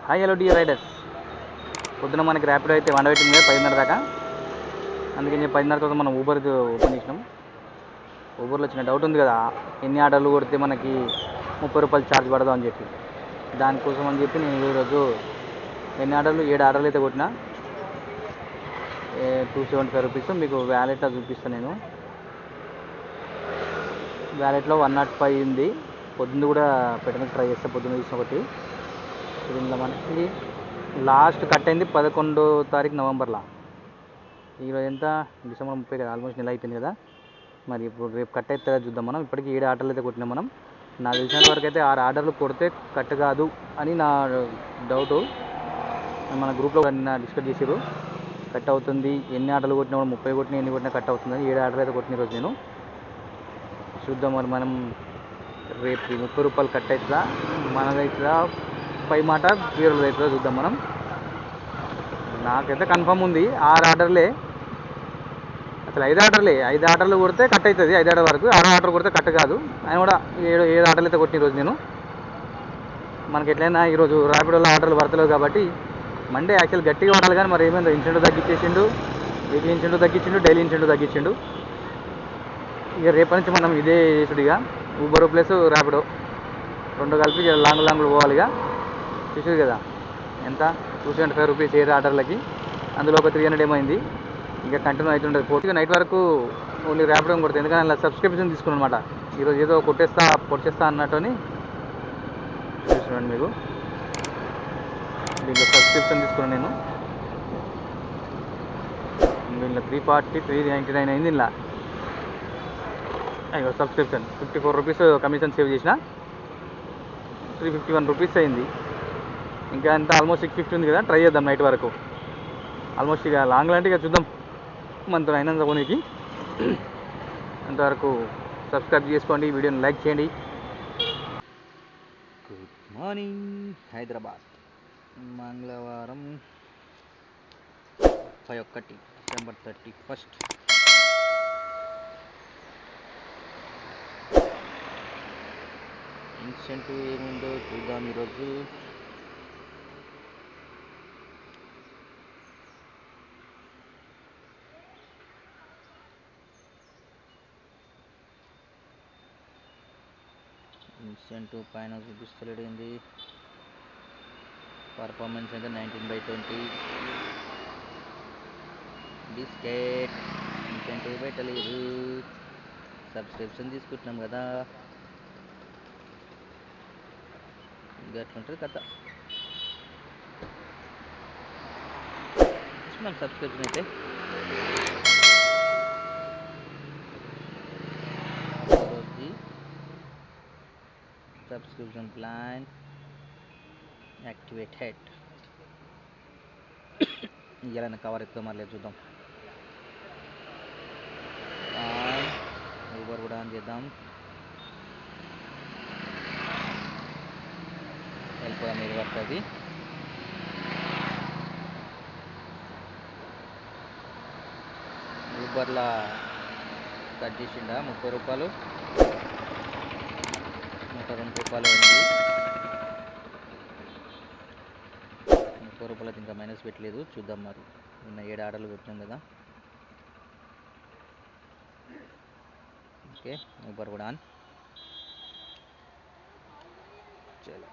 Hi hello dear riders. పొద్దున మనకి ర్యాపిడో అయితే వండ పెట్టింది కదా 10:30 దాకా. అందుకని 10:30 తర్వాత మనం ఊబర్ ఓపెన్ చేసినాం. ఊబర్లో చిన్న డౌట్ ఉంది కదా, ఎన్ని ఆర్డర్లు కొడితే మనకి 30 రూపాయలు ఛార్జ్ పడదాం అని చెప్పి. దానికోసం అని చెప్పి నేను ఈరోజు ఎన్ని ఆర్డర్లు 7 ఆర్డర్లు అయితే కొట్టినా. 275 రూపీస్ మీకు వ్యాలెట్లో చూపిస్తాను. నేను వ్యాలెట్లో 105 ఉంది. పొద్దున్న కూడా పెట్టడానికి ట్రై చేస్తే పొద్దున్న తీసిన ఒకటి. దీనిలో మనకి లాస్ట్ కట్ అయింది 11వ తారీఖు నవంబర్లో. ఈరోజు ఎంత, డిసెంబర్ 30 కదా, ఆల్మోస్ట్ నెల అయిపోయింది కదా. మరి ఇప్పుడు రేపు కట్ అయితే చూద్దాం. మనం ఇప్పటికీ 7 ఆర్డర్లు అయితే కొట్టినాం. మనం నాకు తెలిసినంత వరకు అయితే 6 ఆర్డర్లు కొడితే కట్ కాదు అని నా డౌటు. మన గ్రూప్లో డిస్కస్ చేసారు, కట్ అవుతుంది. ఎన్ని ఆర్డర్లు కొట్టినా కూడా 30 కొట్టినా ఎన్ని కొట్టినా కట్ అవుతుందని. 7 ఆర్డర్ అయితే కొట్టిన ఈరోజు నేను. చూద్దాం మరి మనం రేపు 30 రూపాయలు కట్ అవుతుందా, మనదవుతుందా, పై మాట వేరేది అవుతుందో చూద్దాం మనం. నాకైతే కన్ఫర్మ్ ఉంది 6 ఆర్డర్లే, అసలు 5 ఆర్డర్లే. 5 ఆర్డర్లు కొడితే కట్ అవుతుంది, 5 ఆర్డర్ వరకు. 6 ఆర్డర్ కొడితే కట్ కాదు. ఆయన కూడా 7 ఆర్డర్లు అయితే కొట్టిన ఈరోజు నేను. మనకి ఎట్లయినా ఈరోజు ర్యాపిడోలో ఆర్డర్లు పడతలేవు కాబట్టి మండే యాక్చువల్ గట్టిగా పడాలి, కానీ మరి ఏమైందో ఇన్సెంటివ్ తగ్గించేసిండు, వీక్లీ ఇన్సెంటివ్ తగ్గించిండు, డైలీ ఇన్సెంటివ్ తగ్గించిండు. ఇక రేపటి నుంచి మనం ఇదే చేసుడు, ఇక ఊబర్ ప్లస్ ర్యాపిడో 2 కలిపి లాంగ్ పోవాలి. ఇక చూసారు కదా ఎంత, 275 రూపీస్ 7 ఆర్డర్లకి. అందులో ఒక 300 ఏమైంది. ఇంకా కంటిన్యూ అవుతుంటుంది. పూర్తిగా నైట్ వరకు ఓన్లీ ర్యాపిడో కొడుతుంది, ఎందుకంటే అలా సబ్స్క్రిప్షన్ తీసుకున్నాను అనమాట. ఈరోజు ఏదో పొడిచేస్తా అన్నట్టుని చూస్తున్నాను మీకు. దీంట్లో సబ్స్క్రిప్షన్ తీసుకున్నాను నేను. దీంట్లో 399 అయింది. ఇలా అయ్యో సబ్స్క్రిప్షన్ 54 రూపీస్ కమిషన్ సేవ్ చేసిన, 351 రూపీస్ అయింది. ఇంకా ఎంత ఆల్మోస్ట్ 650 ఉంది కదా. ట్రై చేద్దాం నైట్ వరకు. ఆల్మోస్ట్ ఇక లాంగ్ అంటే ఇక చూద్దాం మనతో అయినంత కొనికి. అంతవరకు సబ్స్క్రైబ్ చేసుకోండి, వీడియోని లైక్ చేయండి. Good morning Hyderabad. మంగళవారం 1 డిసెంబర్ 31. ఇన్సెంటివ్ ఏముందో చూద్దాం ఈరోజు. ఇన్సెంటివ్ పైన చూపిస్తలేడింది. పర్ఫార్మెన్స్ అయితే 19/20. బిస్కెట్ ఇన్సెంటివ్ పెట్టలేదు, సబ్స్క్రిప్షన్ తీసుకుంటున్నాం కదా. అట్లుంటుంది కథ. ఇస్తున్నాం సబ్స్క్రిప్షన్ అయితే. Subscription plan activated. ఇవ్వాలన్న కవర్ ఎత్తుతో మళ్ళీ చూద్దాం. ఊబర్ కూడా ఆన్ చేద్దాం. వెళ్ళిపోదాం, ఇది పడుతుంది. ఊబర్లో కట్ చేసిండా 30 రూపాయలు, 102 రూపాయలు అయింది. 30 రూపాయలకి ఇంకా మైనస్ పెట్టలేదు. చూద్దాం మరి. నిన్న 7 ఆర్డర్లు కొట్టినాం కదా. ఓకే, ఊబర్ కూడా ఆన్. చలో.